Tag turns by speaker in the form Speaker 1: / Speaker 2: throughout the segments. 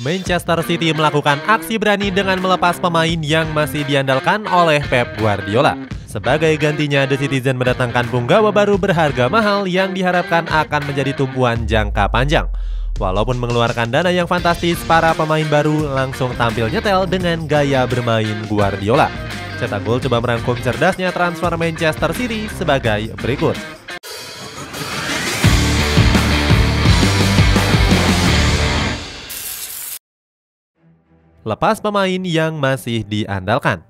Speaker 1: Manchester City melakukan aksi berani dengan melepas pemain yang masih diandalkan oleh Pep Guardiola. Sebagai gantinya, The Citizen mendatangkan punggawa baru berharga mahal yang diharapkan akan menjadi tumpuan jangka panjang. Walaupun mengeluarkan dana yang fantastis, para pemain baru langsung tampil nyetel dengan gaya bermain Guardiola. Cetak Gol coba merangkum cerdasnya transfer Manchester City sebagai berikut. Lepas pemain yang masih diandalkan.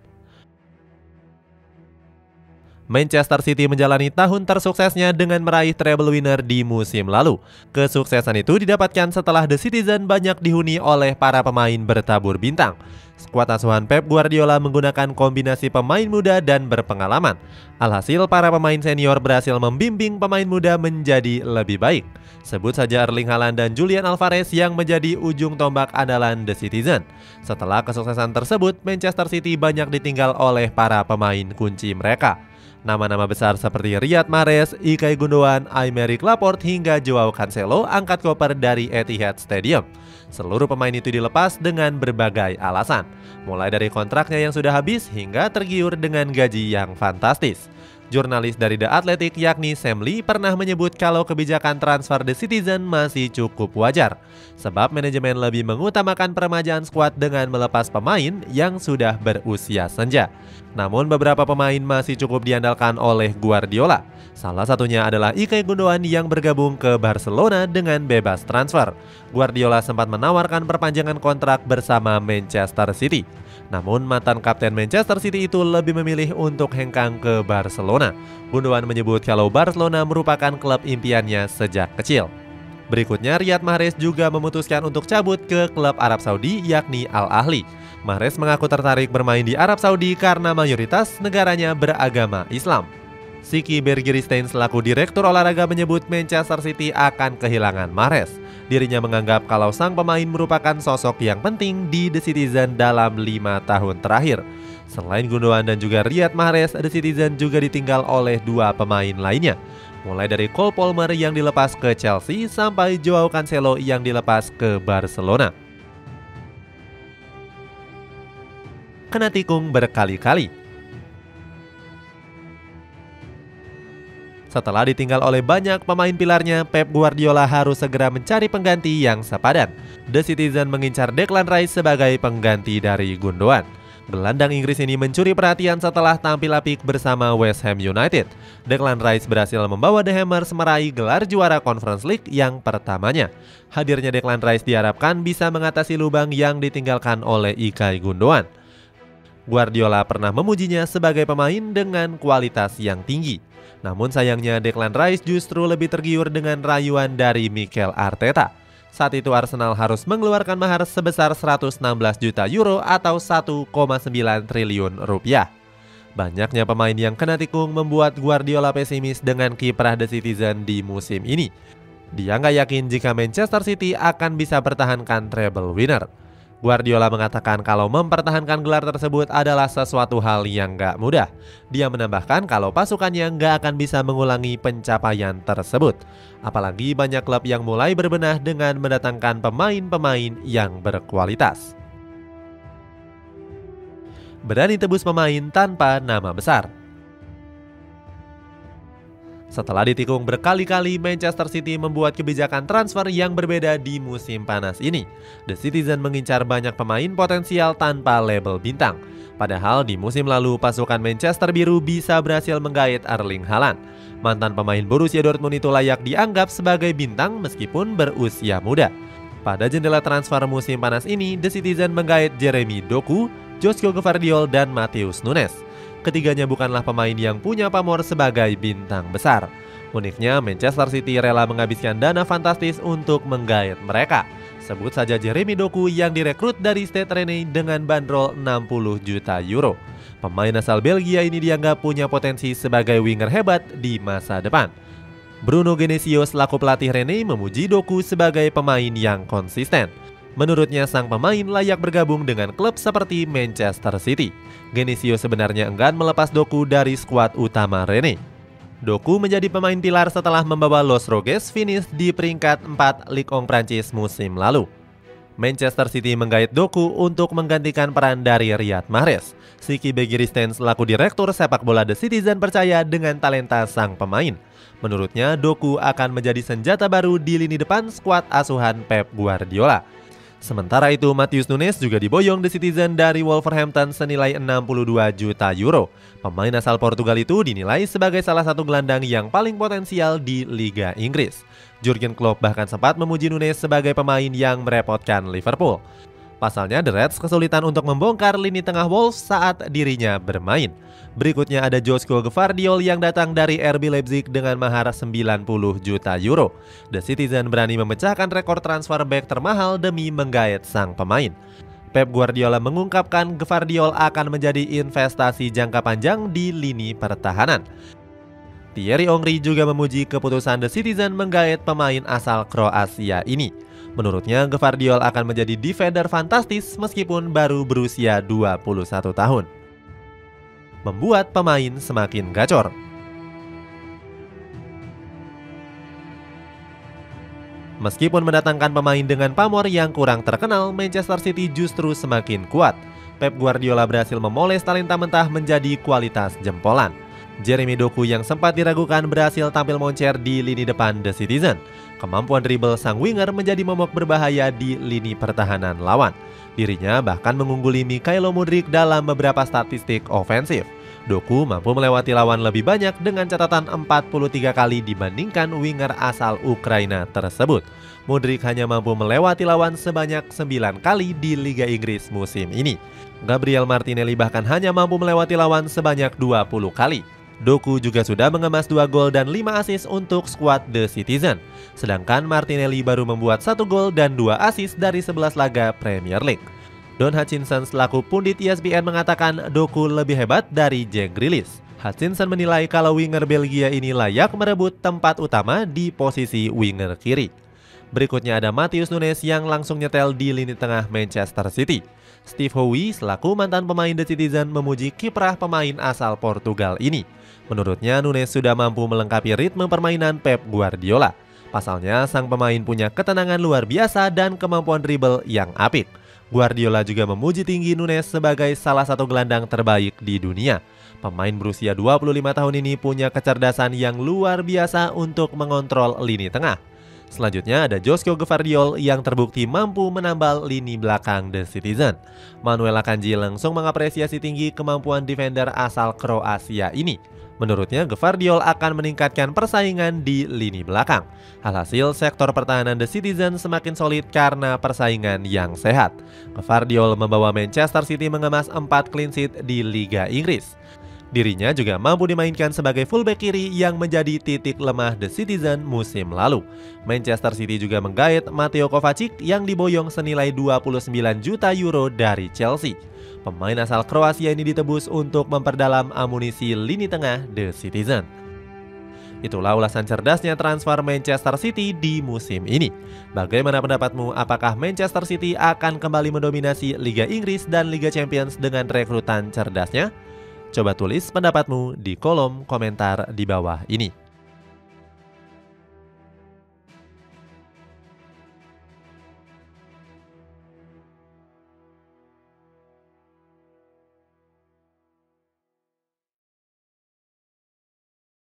Speaker 1: Manchester City menjalani tahun tersuksesnya dengan meraih treble winner di musim lalu. Kesuksesan itu didapatkan setelah The Citizen banyak dihuni oleh para pemain bertabur bintang. Skuad asuhan Pep Guardiola menggunakan kombinasi pemain muda dan berpengalaman. Alhasil, para pemain senior berhasil membimbing pemain muda menjadi lebih baik. Sebut saja Erling Haaland dan Julian Alvarez yang menjadi ujung tombak andalan The Citizen. Setelah kesuksesan tersebut, Manchester City banyak ditinggal oleh para pemain kunci mereka. Nama-nama besar seperti Riyad Mahrez, Ilkay Gundogan, Aymeric Laporte hingga Joao Cancelo angkat koper dari Etihad Stadium. Seluruh pemain itu dilepas dengan berbagai alasan, mulai dari kontraknya yang sudah habis hingga tergiur dengan gaji yang fantastis. Jurnalis dari The Athletic yakni Sam Lee pernah menyebut kalau kebijakan transfer The Citizen masih cukup wajar, sebab manajemen lebih mengutamakan peremajaan skuad dengan melepas pemain yang sudah berusia senja. Namun beberapa pemain masih cukup diandalkan oleh Guardiola. Salah satunya adalah Ilkay Gundogan yang bergabung ke Barcelona dengan bebas transfer. Guardiola sempat menawarkan perpanjangan kontrak bersama Manchester City. Namun mantan kapten Manchester City itu lebih memilih untuk hengkang ke Barcelona. Gundogan menyebut kalau Barcelona merupakan klub impiannya sejak kecil. Berikutnya, Riyad Mahrez juga memutuskan untuk cabut ke klub Arab Saudi yakni Al Ahly. Mahrez mengaku tertarik bermain di Arab Saudi karena mayoritas negaranya beragama Islam. Siki Bergiristein selaku direktur olahraga menyebut Manchester City akan kehilangan Mahrez. Dirinya menganggap kalau sang pemain merupakan sosok yang penting di The Citizen dalam 5 tahun terakhir. Selain Gundogan dan juga Riyad Mahrez, The Citizen juga ditinggal oleh 2 pemain lainnya. Mulai dari Cole Palmer yang dilepas ke Chelsea sampai Joao Cancelo yang dilepas ke Barcelona. Kena tikung berkali-kali. Setelah ditinggal oleh banyak pemain pilarnya, Pep Guardiola harus segera mencari pengganti yang sepadan. The Citizen mengincar Declan Rice sebagai pengganti dari Gundogan. Gelandang Inggris ini mencuri perhatian setelah tampil apik bersama West Ham United. Declan Rice berhasil membawa The Hammers meraih gelar juara Conference League yang pertamanya. Hadirnya Declan Rice diharapkan bisa mengatasi lubang yang ditinggalkan oleh Ilkay Gundogan. Guardiola pernah memujinya sebagai pemain dengan kualitas yang tinggi. Namun sayangnya Declan Rice justru lebih tergiur dengan rayuan dari Mikel Arteta. Saat itu Arsenal harus mengeluarkan mahar sebesar 116 juta euro atau 1,9 triliun rupiah. Banyaknya pemain yang kena tikung membuat Guardiola pesimis dengan kiprah The Citizen di musim ini. Dia nggak yakin jika Manchester City akan bisa pertahankan treble winner. Guardiola mengatakan kalau mempertahankan gelar tersebut adalah sesuatu hal yang gak mudah. Dia menambahkan kalau pasukannya gak akan bisa mengulangi pencapaian tersebut. Apalagi banyak klub yang mulai berbenah dengan mendatangkan pemain-pemain yang berkualitas. Berani tebus pemain tanpa nama besar. Setelah ditikung berkali-kali, Manchester City membuat kebijakan transfer yang berbeda di musim panas ini. The Citizen mengincar banyak pemain potensial tanpa label bintang. Padahal di musim lalu pasukan Manchester Biru bisa berhasil menggait Erling Haaland. Mantan pemain Borussia Dortmund itu layak dianggap sebagai bintang meskipun berusia muda. Pada jendela transfer musim panas ini, The Citizen menggait Jeremy Doku, Joshua Gvardiol, dan Matheus Nunes. Ketiganya bukanlah pemain yang punya pamor sebagai bintang besar. Uniknya, Manchester City rela menghabiskan dana fantastis untuk menggait mereka. Sebut saja Jeremy Doku yang direkrut dari Stade Rennais dengan bandrol 60 juta euro. Pemain asal Belgia ini dianggap punya potensi sebagai winger hebat di masa depan. Bruno Genesio selaku pelatih Rennais memuji Doku sebagai pemain yang konsisten. Menurutnya sang pemain layak bergabung dengan klub seperti Manchester City. Genesio sebenarnya enggan melepas Doku dari skuad utama Rennais. Doku menjadi pemain pilar setelah membawa Los Rogues finish di peringkat 4 Ligue 1 Prancis musim lalu. Manchester City menggait Doku untuk menggantikan peran dari Riyad Mahrez. Siki Begiristain selaku direktur sepak bola The Citizen percaya dengan talenta sang pemain. Menurutnya, Doku akan menjadi senjata baru di lini depan skuad asuhan Pep Guardiola. Sementara itu, Matheus Nunes juga diboyong The Citizen dari Wolverhampton senilai 62 juta euro. Pemain asal Portugal itu dinilai sebagai salah satu gelandang yang paling potensial di Liga Inggris. Jurgen Klopp bahkan sempat memuji Nunes sebagai pemain yang merepotkan Liverpool. Pasalnya, The Reds kesulitan untuk membongkar lini tengah Wolves saat dirinya bermain. Berikutnya ada Josko Gvardiol yang datang dari RB Leipzig dengan mahar 90 juta euro. The Citizen berani memecahkan rekor transfer back termahal demi menggait sang pemain. Pep Guardiola mengungkapkan Gvardiol akan menjadi investasi jangka panjang di lini pertahanan. Thierry Henry juga memuji keputusan The Citizen menggait pemain asal Kroasia ini. Menurutnya, Gvardiol akan menjadi defender fantastis meskipun baru berusia 21 tahun. Membuat pemain semakin gacor. Meskipun mendatangkan pemain dengan pamor yang kurang terkenal, Manchester City justru semakin kuat. Pep Guardiola berhasil memoles talenta mentah menjadi kualitas jempolan. Jeremy Doku yang sempat diragukan berhasil tampil moncer di lini depan The Citizen. Kemampuan dribble sang winger menjadi momok berbahaya di lini pertahanan lawan. Dirinya bahkan mengungguli Mikhailo Mudryk dalam beberapa statistik ofensif. Doku mampu melewati lawan lebih banyak dengan catatan 43 kali dibandingkan winger asal Ukraina tersebut. Mudryk hanya mampu melewati lawan sebanyak 9 kali di Liga Inggris musim ini. Gabriel Martinelli bahkan hanya mampu melewati lawan sebanyak 20 kali. Doku juga sudah mengemas 2 gol dan 5 assist untuk skuad The Citizen. Sedangkan Martinelli baru membuat 1 gol dan 2 assist dari 11 laga Premier League. Don Hutchinson selaku pundit ESPN mengatakan Doku lebih hebat dari Jack Grealish. Hutchinson menilai kalau winger Belgia ini layak merebut tempat utama di posisi winger kiri. Berikutnya ada Matheus Nunes yang langsung nyetel di lini tengah Manchester City. Steve Howe selaku mantan pemain The Citizen memuji kiprah pemain asal Portugal ini. Menurutnya Nunes sudah mampu melengkapi ritme permainan Pep Guardiola. Pasalnya sang pemain punya ketenangan luar biasa dan kemampuan dribble yang apik. Guardiola juga memuji tinggi Nunes sebagai salah satu gelandang terbaik di dunia. Pemain berusia 25 tahun ini punya kecerdasan yang luar biasa untuk mengontrol lini tengah. Selanjutnya ada Josko Gvardiol yang terbukti mampu menambal lini belakang The Citizen. Manuel Akanji langsung mengapresiasi tinggi kemampuan defender asal Kroasia ini. Menurutnya, Gvardiol akan meningkatkan persaingan di lini belakang. Alhasil, sektor pertahanan The Citizen semakin solid karena persaingan yang sehat. Gvardiol membawa Manchester City mengemas 4 clean sheet di Liga Inggris. Dirinya juga mampu dimainkan sebagai fullback kiri yang menjadi titik lemah The Citizen musim lalu. Manchester City juga menggait Mateo Kovacic yang diboyong senilai 29 juta euro dari Chelsea. Pemain asal Kroasia ini ditebus untuk memperdalam amunisi lini tengah The Citizen. Itulah ulasan cerdasnya transfer Manchester City di musim ini. Bagaimana pendapatmu? Apakah Manchester City akan kembali mendominasi Liga Inggris dan Liga Champions dengan rekrutan cerdasnya? Coba tulis pendapatmu di kolom komentar di bawah ini.